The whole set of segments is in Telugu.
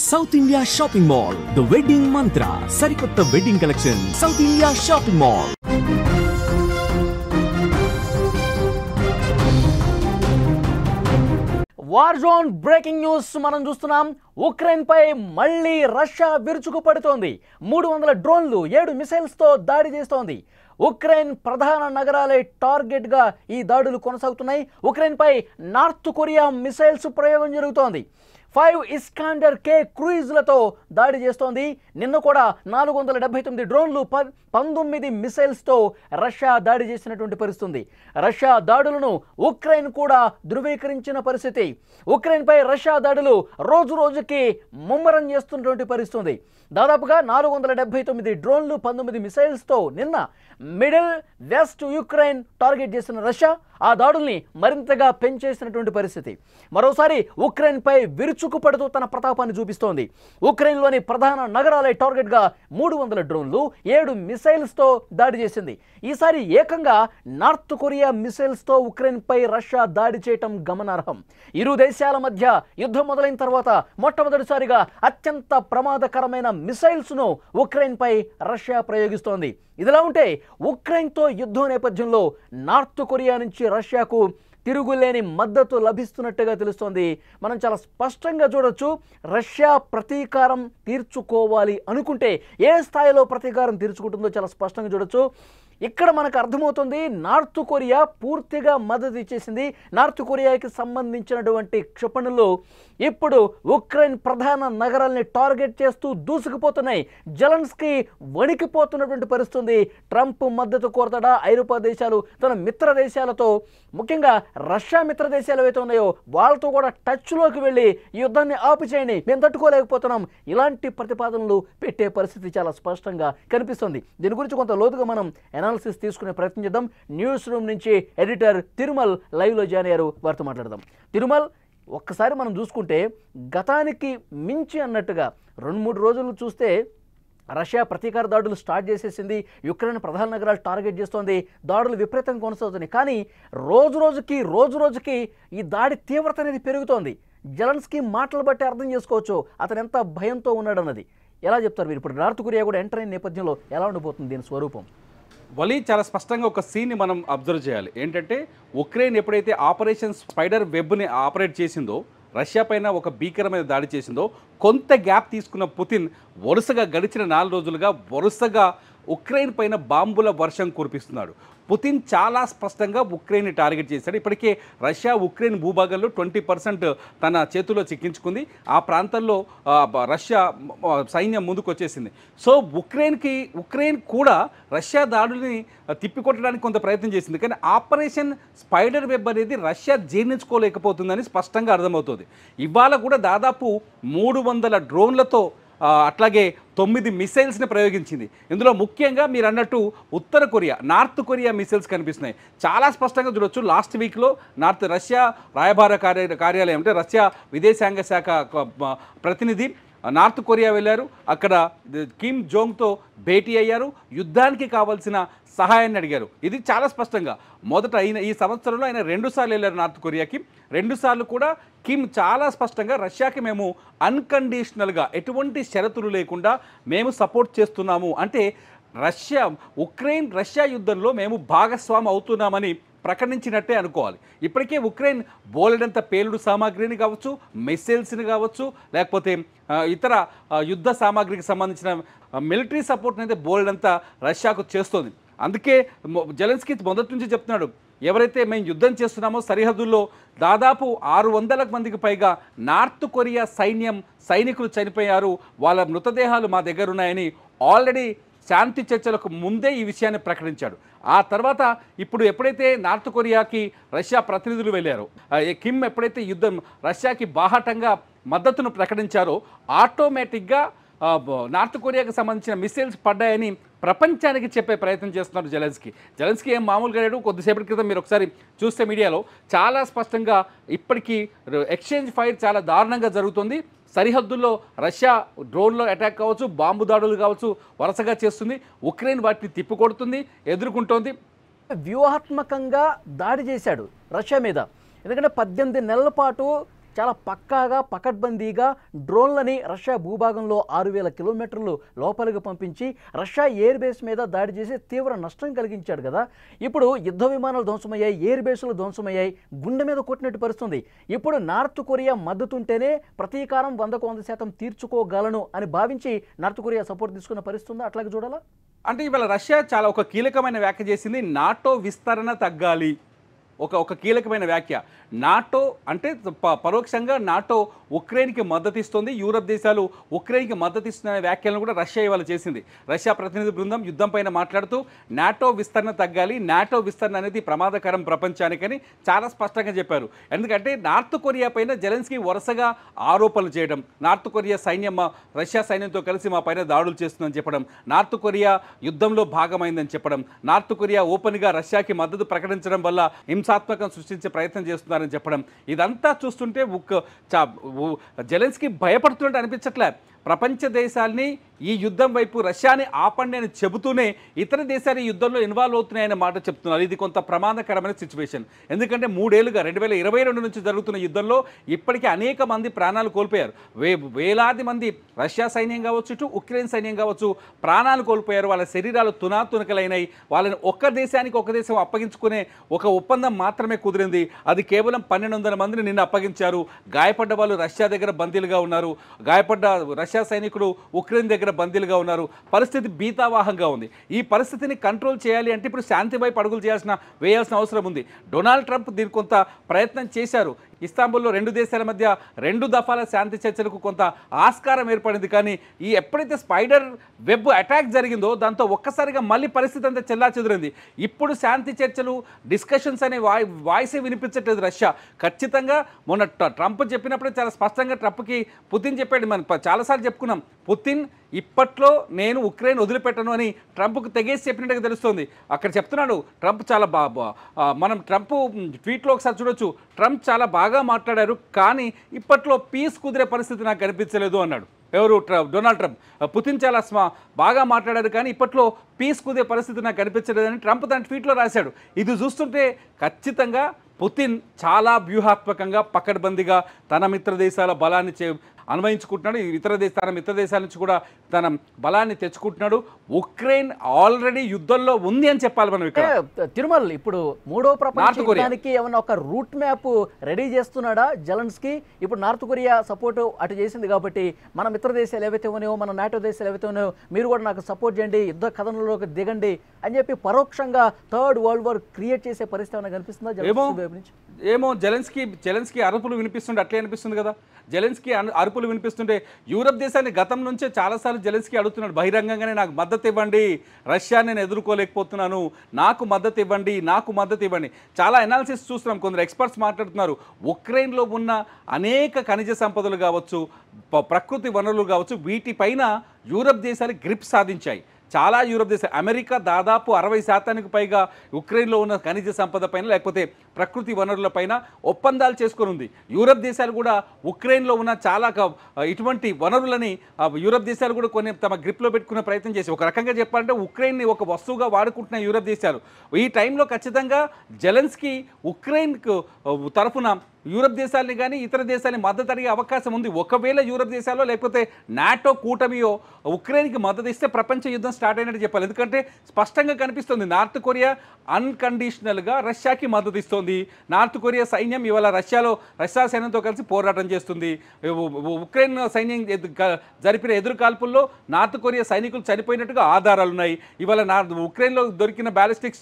South India shopping mall the wedding మంత్ర సరికొత్త wedding collection south India shopping mall. War zone breaking news మనం చూస్తున్నాం. ఉక్రెయిన్ పై మళ్ళీ రష్యా విరుచుకుపడుతోంది. 300 డ్రోన్లు 7 మిసైల్స్తో దాడి చేస్తోంది. ఉక్రెయిన్ ప్రధాన నగరాలే టార్గెట్గా ఈ దాడులు కొనసాగుతున్నాయి. ఉక్రెయిన్ పై నార్త్ కొరియా మిసైల్స్ ప్రయోగం జరుగుతోంది. 5 ఇస్కాండర్ కే క్రూయిజ్లతో దాడి చేస్తోంది. నిన్న కూడా 479 డ్రోన్లు 19 మిసైల్స్తో రష్యా దాడి చేసినటువంటి పరిస్థితి. రష్యా దాడులను ఉక్రెయిన్ కూడా ధృవీకరించిన పరిస్థితి. ఉక్రెయిన్పై రష్యా దాడులు రోజు రోజుకి ముమ్మరం చేస్తున్నటువంటి పరిస్థితి. దాదాపుగా 479 డ్రోన్లు 19 మిసైల్స్తో నిన్న మిడిల్ వెస్ట్ యుక్రెయిన్ టార్గెట్ చేసిన రష్యా ఆ దాడుల్ని మరింతగా పెంచేసినటువంటి పరిస్థితి. మరోసారి ఉక్రెయిన్పై విరుచుకుపడుతూ తన ప్రతాపాన్ని చూపిస్తోంది. ఉక్రెయిన్లోని ప్రధాన నగరాలే టార్గెట్గా 300 డ్రోన్లు 7 మిసైల్స్తో దాడి చేసింది. ఈసారి ఏకంగా నార్త్ కొరియా మిసైల్స్తో ఉక్రెయిన్పై రష్యా దాడి చేయటం గమనార్హం. ఇరు దేశాల మధ్య యుద్ధం మొదలైన తర్వాత మొట్టమొదటిసారిగా అత్యంత ప్రమాదకరమైన మిసైల్స్ను ఉక్రెయిన్పై రష్యా ప్రయోగిస్తోంది. ఇదిలా ఉంటే ఉక్రెయిన్తో యుద్ధం నేపథ్యంలో నార్త్ కొరియా నుంచి రష్యాకు తిరుగులేని మద్దతు లభిస్తున్నట్టుగా తెలుస్తోంది. మనం చాలా స్పష్టంగా చూడొచ్చు. రష్యా ప్రతీకారం తీర్చుకోవాలి అనుకుంటే ఏ స్థాయిలో ప్రతీకారం తీర్చుకుంటుందో చాలా స్పష్టంగా చూడొచ్చు. ఇక్కడ మనకు అర్థమవుతుంది నార్త్ కొరియా పూర్తిగా మద్దతు ఇచ్చేసింది. నార్త్ కొరియాకి సంబంధించినటువంటి క్షిపణులు ఇప్పుడు ఉక్రెయిన్ ప్రధాన నగరాల్ని టార్గెట్ చేస్తూ దూసుకుపోతున్నాయి. జెలెన్స్కీ వణికిపోతున్నటువంటి పరిస్థితి. ట్రంప్ మద్దతు కోరతాడా? ఐరోపా దేశాలు తన మిత్ర దేశాలతో, ముఖ్యంగా రష్యా మిత్ర దేశాలు ఏవైతే ఉన్నాయో వాళ్ళతో కూడా టచ్లోకి వెళ్ళి ఈ యుద్ధాన్ని ఆపు చేయండి, మేము తట్టుకోలేకపోతున్నాం, ఇలాంటి ప్రతిపాదనలు పెట్టే పరిస్థితి చాలా స్పష్టంగా కనిపిస్తుంది. దీని గురించి కొంత లోతుగా మనం అనాలిసిస్ తీసుకునే ప్రయత్నం చేద్దాం. న్యూస్ రూమ్ నుంచి ఎడిటర్ తిరుమల్ లైవ్లో జాయిన్ అయ్యారు. వారితో మాట్లాడదాం. తిరుమల్, ఒక్కసారి మనం చూసుకుంటే గతానికి మించి అన్నట్టుగా 2-3 రోజులు చూస్తే రష్యా ప్రతీకార దాడులు స్టార్ట్ చేసేసింది. యుక్రెయిన్ ప్రధాన నగరాలు టార్గెట్ చేస్తోంది. దాడులు విపరీతంగా కొనసాగుతున్నాయి. కానీ రోజు రోజుకి ఈ దాడి తీవ్రత అనేది పెరుగుతోంది. జెలెన్స్కీ మాటలు బట్టి అర్థం చేసుకోవచ్చు అతను ఎంత భయంతో ఉన్నాడన్నది. ఎలా చెప్తారు మీరు? ఇప్పుడు నార్త్ కొరియా కూడా ఎంటర్ అయిన నేపథ్యంలో ఎలా ఉండబోతుంది దీని స్వరూపం? వలి చాలా స్పష్టంగా ఒక సీన్ని మనం అబ్జర్వ్ చేయాలి. ఏంటంటే ఉక్రెయిన్ ఎప్పుడైతే ఆపరేషన్ స్పైడర్ వెబ్ని ఆపరేట్ చేసిందో, రష్యా పైన ఒక భీకరమైన దాడి చేసిందో, కొంత గ్యాప్ తీసుకున్న పుతిన్ వరుసగా గడిచిన 4 రోజులుగా వరుసగా ఉక్రెయిన్ పైన బాంబుల వర్షం కురిపిస్తున్నాడు. పుతిన్ చాలా స్పష్టంగా ఉక్రెయిన్ని టార్గెట్ చేశాడు. ఇప్పటికే రష్యా ఉక్రెయిన్ భూభాగంలో 20% తన చేతుల్లో చిక్కించుకుంది. ఆ ప్రాంతంలో రష్యా సైన్యం ముందుకు వచ్చేసింది. సో ఉక్రెయిన్ కూడా రష్యా దాడుల్ని తిప్పికొట్టడానికి కొంత ప్రయత్నం చేసింది. కానీ ఆపరేషన్ స్పైడర్ వెబ్ అనేది రష్యా జీర్ణించుకోలేకపోతుందని స్పష్టంగా అర్థమవుతుంది. ఇవాళ కూడా దాదాపు 300 డ్రోన్లతో అట్లాగే 9 మిసైల్స్ని ప్రయోగించింది. ఇందులో ముఖ్యంగా మీరు అన్నట్టు నార్త్ కొరియా మిసైల్స్ కనిపిస్తున్నాయి. చాలా స్పష్టంగా చూడొచ్చు. లాస్ట్ వీక్లో రష్యా రాయబార కార్యాలయం అంటే రష్యా విదేశాంగ శాఖ ప్రతినిధి నార్త్ కొరియా వెళ్ళారు. అక్కడ కిమ్ జోంగ్తో భేటీ అయ్యారు. యుద్ధానికి కావాల్సిన సహాయాన్ని అడిగారు. ఇది చాలా స్పష్టంగా ఈ సంవత్సరంలో ఆయన 2 సార్లు వెళ్ళారు నార్త్ కొరియాకి. 2 సార్లు కూడా కిమ్ చాలా స్పష్టంగా రష్యాకి మేము అన్కండిషనల్గా ఎటువంటి షరతులు లేకుండా మేము సపోర్ట్ చేస్తున్నాము అంటే ఉక్రెయిన్ రష్యా యుద్ధంలో మేము భాగస్వామి అవుతున్నామని ప్రకటించినట్టే అనుకోవాలి. ఇప్పటికే ఉక్రెయిన్ బోలెడంత పేలుడు సామాగ్రిని కావచ్చు, మిసైల్స్ని కావచ్చు, లేకపోతే ఇతర యుద్ధ సామాగ్రికి సంబంధించిన మిలిటరీ సపోర్ట్ని అయితే బోలెడంత రష్యాకు చేస్తుంది. అందుకే జెలెన్స్కీ మొదటి నుంచి చెప్తున్నాడు, ఎవరైతే మేము యుద్ధం చేస్తున్నామో సరిహద్దుల్లో దాదాపు 600 మందికి పైగా నార్త్ కొరియా సైనికులు చనిపోయారు, వాళ్ళ మృతదేహాలు మా దగ్గర ఉన్నాయని ఆల్రెడీ శాంతి చర్చలకు ముందే ఈ విషయాన్ని ప్రకటించాడు. ఆ తర్వాత ఇప్పుడు ఎప్పుడైతే నార్త్ కొరియాకి రష్యా ప్రతినిధులు వెళ్ళారో, కిమ్ ఎప్పుడైతే రష్యాకి బాహాటంగా మద్దతును ప్రకటించారో ఆటోమేటిక్గా నార్త్ కొరియాకి సంబంధించిన మిసైల్స్ పడ్డాయని ప్రపంచానికి చెప్పే ప్రయత్నం చేస్తున్నారు జెలెన్స్కీ ఏం మామూలుగా లేడు. కొద్దిసేపటి క్రితం మీరు ఒకసారి చూస్తే మీడియాలో చాలా స్పష్టంగా ఇప్పటికీ ఎక్స్చేంజ్ ఫైర్ చాలా దారుణంగా జరుగుతుంది. సరిహద్దుల్లో రష్యా డ్రోన్లో అటాక్ కావచ్చు, బాంబు దాడులు కావచ్చు వరుసగా చేస్తుంది. ఉక్రెయిన్ వాటిని తిప్పికొడుతుంది, ఎదుర్కొంటోంది. వ్యూహాత్మకంగా దాడి చేశాడు రష్యా మీద. ఎందుకంటే 18 నెలల పాటు చాలా పక్కాగా పకడ్బందీగా డ్రోన్లని రష్యా భూభాగంలో 6,000 కిలోమీటర్లు లోపలికి పంపించి రష్యా ఎయిర్ బేస్ మీద దాడి చేసి తీవ్ర నష్టం కలిగించాడు కదా. ఇప్పుడు యుద్ధ విమానాలు ధ్వంసమయ్యాయి, ఎయిర్ బేస్లు ధ్వంసమయ్యాయి, గుండె మీద కొట్టినట్టు పరిస్థితుంది. ఇప్పుడు నార్త్ కొరియా మద్దతుంటేనే ప్రతీకారం 100% తీర్చుకోగలను అని భావించి నార్త్ కొరియా సపోర్ట్ తీసుకున్న పరిస్థితి ఉందా? అట్లాగే చూడాలా? అంటే ఇవాళ రష్యా చాలా ఒక కీలకమైన వ్యాఖ్య చేసింది, నాటో విస్తరణ తగ్గాలి. ఒక కీలకమైన వ్యాఖ్య. నాటో అంటే పరోక్షంగా నాటో ఉక్రెయిన్కి మద్దతు ఇస్తుంది, యూరప్ దేశాలు ఉక్రెయిన్కి మద్దతు ఇస్తున్న వ్యాఖ్యలను కూడా రష్యా ఇవాళ చేసింది. రష్యా ప్రతినిధి బృందం యుద్ధం పైన మాట్లాడుతూ నాటో విస్తరణ తగ్గాలి, నాటో విస్తరణ అనేది ప్రమాదకరం ప్రపంచానికని చాలా స్పష్టంగా చెప్పారు. ఎందుకంటే నార్త్ కొరియా పైన జెలెన్స్కీ వరుసగా ఆరోపణలు చేయడం, నార్త్ కొరియా సైన్యం రష్యా సైన్యంతో కలిసి మా పైన దాడులు చేస్తుందని చెప్పడం, నార్త్ కొరియా యుద్ధంలో భాగమైందని చెప్పడం, నార్త్ కొరియా ఓపెన్గా రష్యాకి మద్దతు ప్రకటించడం వల్ల హింసాత్మకం సృష్టించే ప్రయత్నం చేస్తున్నారని చెప్పడం, ఇదంతా చూస్తుంటే జెలెన్స్కీ భయపడుతున్నట్టు అనిపించట్లే. ప్రపంచ దేశాల్ని ఈ యుద్ధం వైపు రష్యాని ఆపండి అని చెబుతూనే ఇతర దేశాలు ఈ యుద్ధంలో ఇన్వాల్వ్ అవుతున్నాయనే మాట చెప్తున్నారు. ఇది కొంత ప్రమాదకరమైన సిచ్యువేషన్. ఎందుకంటే 3 ఏళ్లుగా 2022 నుంచి జరుగుతున్న యుద్ధంలో ఇప్పటికీ అనేక మంది ప్రాణాలు కోల్పోయారు. వేలాది మంది రష్యా సైన్యం కావచ్చు, ఇటు ఉక్రెయిన్ సైన్యం కావచ్చు ప్రాణాలు కోల్పోయారు. వాళ్ళ శరీరాలు తునాతునకలైనాయి. వాళ్ళని ఒక్క దేశానికి ఒక దేశం అప్పగించుకునే ఒక ఒప్పందం మాత్రమే కుదిరింది. అది కేవలం 1,200 మందిని నిన్న అప్పగించారు. గాయపడ్డ వాళ్ళు రష్యా దగ్గర బందీలుగా ఉన్నారు. గాయపడ్డ రష్యా సైనికులు ఉక్రెయిన్ దగ్గర బందీలుగా ఉన్నారు. పరిస్థితి భీతావాహంగా ఉంది. ఈ పరిస్థితిని కంట్రోల్ చేయాలి అంటే ఇప్పుడు శాంతి వైపు అడుగులు వేయాల్సిన అవసరం ఉంది. డొనాల్డ్ ట్రంప్ దీనికి కొంత ప్రయత్నం చేశారు. ఇస్తాంబుల్లో 2 దేశాల మధ్య 2 దఫాల శాంతి చర్చలకు కొంత ఆస్కారం ఏర్పడింది. కానీ ఈ ఎప్పుడైతే స్పైడర్ వెబ్ అటాక్ జరిగిందో దాంతో ఒక్కసారిగా మళ్ళీ పరిస్థితి అంతా చెల్లాచెదురైంది. ఇప్పుడు శాంతి చర్చలు, డిస్కషన్స్ అనే వాయిసే వినిపించట్లేదు రష్యా. ఖచ్చితంగా మొన్న ట్రంప్ చెప్పినప్పుడే చాలా స్పష్టంగా ట్రంప్కి పుతిన్ చెప్పాడు. మనం చాలాసార్లు చెప్పుకున్నాం, పుతిన్ ఇప్పట్లో నేను ఉక్రెయిన్ వదిలిపెట్టను అని ట్రంప్కు తెగేసి చెప్పినట్టుగా తెలుస్తోంది. అక్కడ చెప్తున్నాడు ట్రంప్ చాలా మనం ట్రంప్ ట్వీట్లో ఒకసారి చూడొచ్చు. ట్రంప్ చాలా బాగా మాట్లాడారు, కానీ ఇప్పట్లో పీస్ కుదిరే పరిస్థితి నాకు కనిపించలేదు అన్నాడు. ఎవరు? Donald Trump. పుతిన్ చాలా బాగా మాట్లాడారు, కానీ ఇప్పట్లో పీస్ కుదిరే పరిస్థితి నాకు కనిపించలేదని ట్రంప్ తన ట్వీట్లో రాశాడు. ఇది చూస్తుంటే ఖచ్చితంగా పుతిన్ చాలా వ్యూహాత్మకంగా పకడ్బందీగా తన మిత్ర దేశాల బలాన్ని అన్వయించుకుంటున్నాడు. తన మిత్ర దేశాల నుంచి కూడా తన బలాన్ని తెచ్చుకుంటున్నాడు. ఉక్రెయిన్ ఆల్రెడీ యుద్ధంలో ఉంది అని చెప్పాలి మనం ఇక్కడ. తిరుమల ఇప్పుడు 3వ ప్రపంచ యుద్ధానికి ఏమన్నా ఒక రూట్ మ్యాప్ రెడీ చేస్తున్నాడా జెలెన్స్కీ? ఇప్పుడు నార్త్ కొరియా సపోర్ట్ అటు చేసింది కాబట్టి మన మిత్ర దేశాలు ఏవైతే ఉన్నాయో, మన నాటో దేశాలు ఏవైతే ఉన్నాయో, మీరు కూడా నాకు సపోర్ట్ చేయండి, యుద్ధ కథనంలోకి దిగండి అని చెప్పి పరోక్షంగా థర్డ్ వరల్డ్ వార్ క్రియేట్ చేసే పరిస్థితి ఏమైనా కనిపిస్తుందా జెలెన్స్కీ వైపు నుంచి? ఏమో జెలెన్స్కీ అరుపులు వినిపిస్తుంటే అట్లే అనిపిస్తుంది కదా. జెలెన్స్కీ అరుపులు వినిపిస్తుంటే యూరప్ దేశాన్ని గతం నుంచే చాలాసార్లు జెలెన్స్కీ అడుగుతున్నాడు బహిరంగంగానే, నాకు మద్దతు ఇవ్వండి, రష్యా నేను ఎదుర్కోలేకపోతున్నాను, నాకు మద్దతు ఇవ్వండి, నాకు మద్దతు ఇవ్వండి. చాలా అనాలిసిస్ చూస్తున్నాం, కొందరు ఎక్స్పర్ట్స్ మాట్లాడుతున్నారు. ఉక్రెయిన్లో ఉన్న అనేక ఖనిజ సంపదలు కావచ్చు, ప్రకృతి వనరులు కావచ్చు, వీటిపైన యూరప్ దేశాలు గ్రిప్ సాధించాయి. చాలా యూరప్ దేశాలు, అమెరికా దాదాపు 60% పైగా ఉక్రెయిన్లో ఉన్న ఖనిజ సంపద పైన లేకపోతే ప్రకృతి వనరుల పైన ఒప్పందాలు చేసుకొని ఉంది. యూరప్ దేశాలు కూడా ఉక్రెయిన్లో ఉన్న చాలా ఇటువంటి వనరులని యూరప్ దేశాలు కూడా కొన్ని తమ గ్రిప్లో పెట్టుకునే ప్రయత్నం చేసి, ఒక రకంగా చెప్పాలంటే ఉక్రెయిన్ని ఒక వస్తువుగా వాడుకుంటున్న యూరప్ దేశాలు. ఈ టైంలో ఖచ్చితంగా జెలెన్స్కీ ఉక్రెయిన్కు తరఫున యూరప్ దేశాలని కానీ ఇతర దేశాలని మద్దతు అడిగే అవకాశం ఉంది. ఒకవేళ యూరప్ దేశాల్లో లేకపోతే నాటో కూటమియో ఉక్రెయిన్కి మద్దతు ఇస్తే ప్రపంచ యుద్ధం స్టార్ట్ అయినట్టు చెప్పాలి. ఎందుకంటే స్పష్టంగా కనిపిస్తుంది నార్త్ కొరియా అన్కండిషనల్గా రష్యాకి మద్దతు ఇస్తుంది. నార్త్ కొరియా సైన్యం ఇవాళ రష్యా సైన్యంతో కలిసి పోరాటం చేస్తుంది. ఉక్రెయిన్ సైన్యం జరిపిన ఎదురు కాల్పుల్లో నార్త్ కొరియా సైనికులు చనిపోయినట్టుగా ఆధారాలు ఉన్నాయి. ఇవాళ ఉక్రెయిన్లో దొరికిన బ్యాలిస్టిక్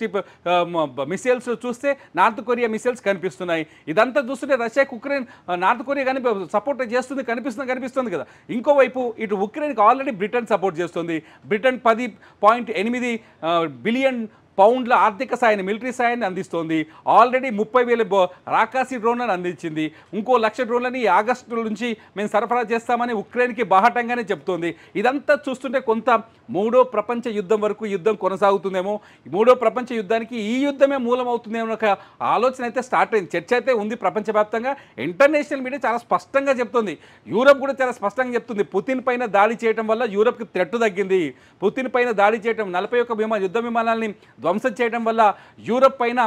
మిసైల్స్ చూస్తే నార్త్ కొరియా మిసైల్స్ కనిపిస్తున్నాయి. ఇదంతా చూస్తుంటే రష్యాకి నార్త్ కొరియా కానీ సపోర్ట్ చేస్తుంది కనిపిస్తుంది కదా. ఇంకోవైపు ఇటు ఉక్రెయిన్కి ఆల్రెడీ బ్రిటన్ సపోర్ట్ చేస్తుంది. బ్రిటన్ 10.8 బిలియన్ పౌండ్ల ఆర్థిక సాయాన్ని, మిలిటరీ సాయాన్ని అందిస్తోంది. ఆల్రెడీ 30,000 రాకాసి డ్రోన్లను అందించింది. ఇంకో 1,00,000 డ్రోన్లని ఆగస్టు నుంచి మేము సరఫరా చేస్తామని ఉక్రెయిన్కి బాహటంగానే చెప్తోంది. ఇదంతా చూస్తుంటే కొంత 3వ ప్రపంచ యుద్ధం వరకు యుద్ధం కొనసాగుతుందేమో, 3వ ప్రపంచ యుద్ధానికి ఈ యుద్ధమే మూలం అవుతుందేమో ఒక ఆలోచన అయితే స్టార్ట్ అయింది. చర్చ అయితే ఉంది ప్రపంచవ్యాప్తంగా. ఇంటర్నేషనల్ మీడియా చాలా స్పష్టంగా చెప్తుంది, యూరప్ కూడా చాలా స్పష్టంగా చెప్తుంది, పుతిన్ పైన దాడి చేయడం వల్ల యూరప్కి థ్రెట్ తగ్గింది. పుతిన్ పైన దాడి చేయడం 41 యుద్ధ విమానాలని ధ్వంసం చేయడం వల్ల యూరప్ పైన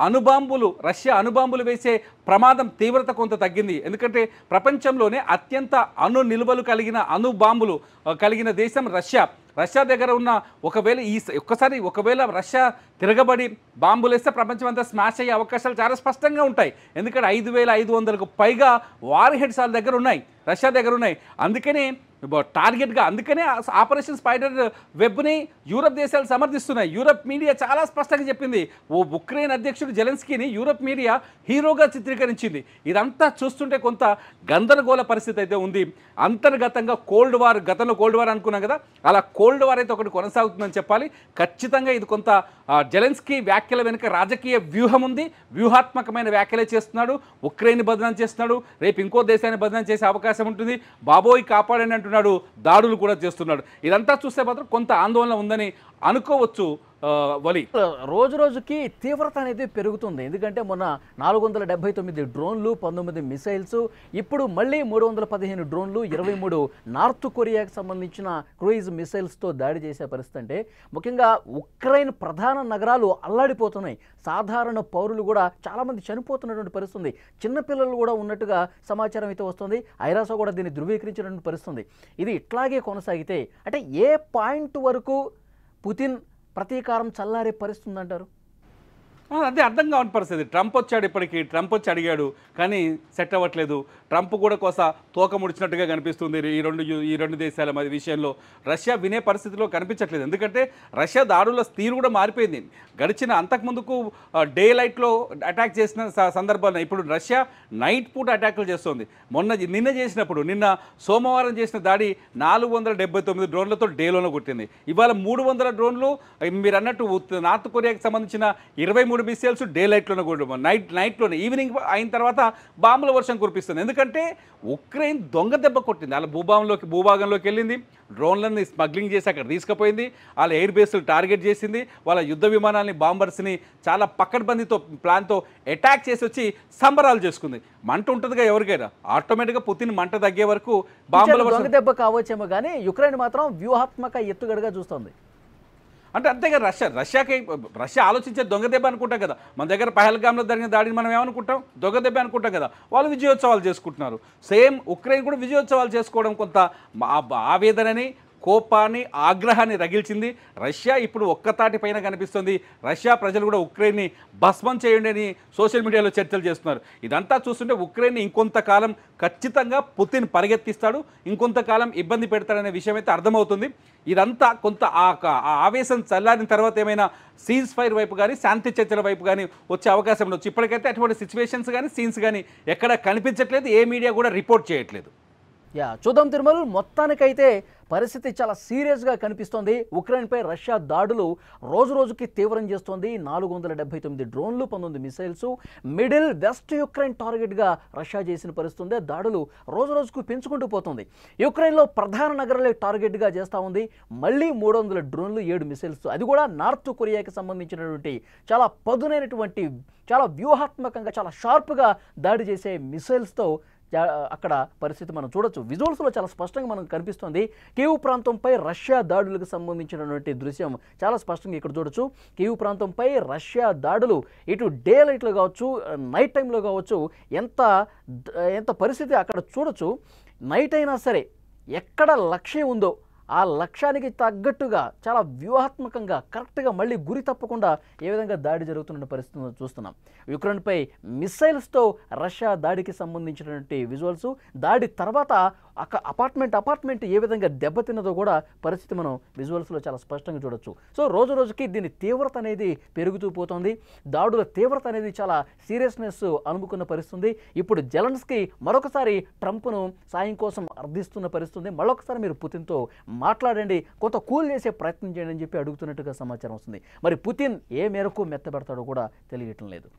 అణుబాంబులు రష్యా అణుబాంబులు వేసే ప్రమాదం తీవ్రత కొంత తగ్గింది. ఎందుకంటే ప్రపంచంలోనే అత్యంత అణు నిల్వలు కలిగిన అణుబాంబులు కలిగిన దేశం రష్యా. రష్యా దగ్గర ఉన్న ఒకవేళ రష్యా తిరగబడి బాంబులు వేస్తే ప్రపంచం అంతా స్మాష్ అయ్యే అవకాశాలు చాలా స్పష్టంగా ఉంటాయి. ఎందుకంటే 5500కు పైగా వార్ హెడ్స్ వాళ్ళ దగ్గర ఉన్నాయి, రష్యా దగ్గర ఉన్నాయి. అందుకనే టార్గెట్గా అందుకనే ఆపరేషన్ స్పైడర్ వెబ్ని యూరప్ దేశాలు సమర్థిస్తున్నాయి. యూరప్ మీడియా చాలా స్పష్టంగా చెప్పింది. ఉక్రెయిన్ అధ్యక్షుడు జెలెన్స్కీని యూరప్ మీడియా హీరోగా చిత్రీకరించింది. ఇదంతా చూస్తుంటే కొంత గందరగోళ పరిస్థితి అయితే ఉంది. అంతర్గతంగా కోల్డ్ వార్, గతంలో కోల్డ్ వార్ అనుకున్నాం కదా, అలా కోల్డ్ వార్ అయితే ఒకటి కొనసాగుతుందని చెప్పాలి. ఖచ్చితంగా ఇది కొంత జెలెన్స్కీ వ్యాఖ్యల వెనుక రాజకీయ వ్యూహం ఉంది. వ్యూహాత్మకమైన వ్యాఖ్యలే చేస్తున్నాడు. ఉక్రెయిన్ బదనాం చేస్తున్నాడు, రేపు ఇంకో దేశాన్ని బదనాం చేసే అవకాశం ఉంటుంది. బాబోయ్ కాపాడండి అంటున్నాడు, దాడులు కూడా చేస్తున్నాడు. ఇదంతా చూస్తే మాత్రం కొంత ఆందోళన ఉందని అనుకోవచ్చు. వలి రోజు రోజుకి తీవ్రత అనేది పెరుగుతుంది. ఎందుకంటే మొన్న 479 డ్రోన్లు, 19 మిసైల్స్, ఇప్పుడు మళ్ళీ 315 డ్రోన్లు, 23 నార్త్ కొరియాకి సంబంధించిన క్రూయిజ్ మిసైల్స్తో దాడి చేసే పరిస్థితి. అంటే ముఖ్యంగా ఉక్రెయిన్ ప్రధాన నగరాలు అల్లాడిపోతున్నాయి. సాధారణ పౌరులు కూడా చాలామంది చనిపోతున్నటువంటి పరిస్థితి. చిన్నపిల్లలు కూడా ఉన్నట్టుగా సమాచారం అయితే వస్తుంది. ఐరాసో కూడా దీన్ని ధృవీకరించినటువంటి పరిస్థితి. ఇది ఇట్లాగే కొనసాగితే అంటే ఏ పాయింట్ వరకు పుతిన్ ప్రతీకారం చల్లారే పరిస్థితి అంటారు? అదే అర్థం కావని పరిస్థితి. ట్రంప్ వచ్చాడు, ఇప్పటికీ ట్రంప్ వచ్చి అడిగాడు కానీ సెట్ అవ్వట్లేదు. ట్రంప్ కూడా కోస తోక ముడిచినట్టుగా కనిపిస్తుంది ఈ రెండు దేశాల మధ్య విషయంలో. రష్యా వినే పరిస్థితిలో కనిపించట్లేదు. ఎందుకంటే రష్యా దాడుల తీరు కూడా మారిపోయింది. గడిచిన అంతకుముందుకు డే లైట్లో అటాక్ చేసిన సందర్భాల్లో ఇప్పుడు రష్యా నైట్ పూట అటాకులు చేస్తుంది. నిన్న సోమవారం చేసిన దాడి 479 డ్రోన్లతో డేలోనే కొట్టింది. ఇవాళ 300 డ్రోన్లు మీరు అన్నట్టు నార్త్ కొరియాకి సంబంధించిన 23 మిసైల్స్ డే లైట్లోనే కొట్టడం, నైట్లోనే ఈవినింగ్ అయిన తర్వాత బాంబుల వర్షం కురిపిస్తుంది. ఎందుకంటే ఉక్రెయిన్ దొంగ దెబ్బ కొట్టింది. వాళ్ళ భూభాగంలోకి వెళ్ళింది, డ్రోన్లని స్మగ్లింగ్ చేసి అక్కడ తీసుకుపోయింది, వాళ్ళ ఎయిర్ బేస్లు టార్గెట్ చేసింది, వాళ్ళ యుద్ధ విమానాలని బాంబర్స్ని చాలా పకడ్బందీతో ప్లాన్తో అటాక్ చేసి వచ్చి సంబరాలు చేసుకుంది. మంట ఉంటుందిగా ఎవరికైనా, ఆటోమేటిక్గా పుతిన్ మంట తగ్గే వరకు బాంబుల వర్షం. దొంగ దెబ్బ కావచ్చేమో కానీ యుక్రెయిన్ మాత్రం వ్యూహాత్మక ఎత్తుగడగా చూస్తుంది. అంటే అంతేగా రష్యా ఆలోచించే దొంగ దెబ్బ అనుకుంటాం కదా. మన దగ్గర పహల్గామ్లో జరిగిన దాడిని మనం ఏమనుకుంటాం, దొంగ దెబ్బ అనుకుంటాం కదా. వాళ్ళు విజయోత్సవాలు చేసుకుంటున్నారు. సేమ్ ఉక్రెయిన్ కూడా విజయోత్సవాలు చేసుకోవడం కొంత ఆవేదనని, కోపాన్ని, ఆగ్రహాన్ని రగిల్చింది. రష్యా ఇప్పుడు ఒక్కతాటి పైన కనిపిస్తుంది. రష్యా ప్రజలు కూడా ఉక్రెయిన్ని భస్మం చేయండి అని సోషల్ మీడియాలో చర్చలు చేస్తున్నారు. ఇదంతా చూస్తుంటే ఉక్రెయిన్ని ఇంకొంతకాలం ఖచ్చితంగా పుతిన్ పరిగెత్తిస్తాడు, ఇంకొంతకాలం ఇబ్బంది పెడతాడనే విషయం అయితే అర్థమవుతుంది. ఇదంతా కొంత ఆవేశం చల్లారిన తర్వాత ఏమైనా సీజ్ ఫైర్ వైపు కానీ, శాంతి చర్చల వైపు కానీ వచ్చే అవకాశం ఉండొచ్చు. ఇప్పటికైతే అటువంటి సిచ్యువేషన్స్ కానీ, సీన్స్ కానీ ఎక్కడ కనిపించట్లేదు. ఏ మీడియా కూడా రిపోర్ట్ చేయట్లేదు. చూద్దాం తిరుమల. మొత్తానికైతే పరిస్థితి చాలా సీరియస్గా కనిపిస్తోంది. ఉక్రెయిన్పై రష్యా దాడులు రోజు రోజుకి తీవ్రం చేస్తోంది. 479 డ్రోన్లు, 19 మిసైల్స్ మిడిల్ వెస్ట్ యుక్రెయిన్ టార్గెట్గా రష్యా చేసిన పరిస్థితి. దాడులు రోజు రోజుకు పెంచుకుంటూ పోతుంది. యుక్రెయిన్లో ప్రధాన నగరాలే టార్గెట్గా చేస్తూ ఉంది. మళ్ళీ 300 డ్రోన్లు, 7 మిసైల్స్, అది కూడా నార్త్ కొరియాకి సంబంధించినటువంటి చాలా పదునైనటువంటి, చాలా వ్యూహాత్మకంగా, చాలా షార్ప్గా దాడి చేసే మిసైల్స్తో అక్కడ పరిస్థితి మనం చూడొచ్చు. విజువల్స్లో చాలా స్పష్టంగా మనకు కనిపిస్తుంది. కీవ్ ప్రాంతంపై రష్యా దాడులకు సంబంధించినటువంటి దృశ్యం చాలా స్పష్టంగా ఇక్కడ చూడొచ్చు. కీవ్ ప్రాంతంపై రష్యా దాడులు ఇటు డే లైట్లో కావచ్చు, నైట్ టైంలో కావచ్చు, ఎంత పరిస్థితి అక్కడ చూడొచ్చు. నైట్ అయినా సరే ఎక్కడ లక్ష్యం ఉందో ఆ లక్ష్యానికి తగ్గట్టుగా చాలా వ్యూహాత్మకంగా కరెక్ట్గా మళ్ళీ గురి తప్పకుండా ఏ విధంగా దాడి జరుగుతున్న పరిస్థితులను చూస్తున్నాం. యుక్రెయిన్పై మిసైల్స్తో రష్యా దాడికి సంబంధించినటువంటి విజువల్స్, దాడి తర్వాత అపార్ట్మెంట్ ఏ విధంగా దెబ్బతిన్నదో కూడా పరిస్థితి మనం విజువల్స్లో చాలా స్పష్టంగా చూడొచ్చు. సో రోజు రోజుకి దీని తీవ్రత అనేది పెరుగుతూ పోతుంది. దాడుల తీవ్రత అనేది చాలా సీరియస్నెస్ అనుకున్న పరిస్థితి. ఇప్పుడు జెలెన్స్కీ మరొకసారి ట్రంప్ను సాయం కోసం అర్థిస్తున్న పరిస్థితి. మరొకసారి మీరు పుతిన్తో మాట్లాడండి, కొంత కూల్ చేసే ప్రయత్నం చేయండి అని చెప్పి అడుగుతున్నట్టుగా సమాచారం వస్తుంది. మరి పుతిన్ ఏ మేరకు మెత్తబెడతాడో కూడా తెలియటం లేదు.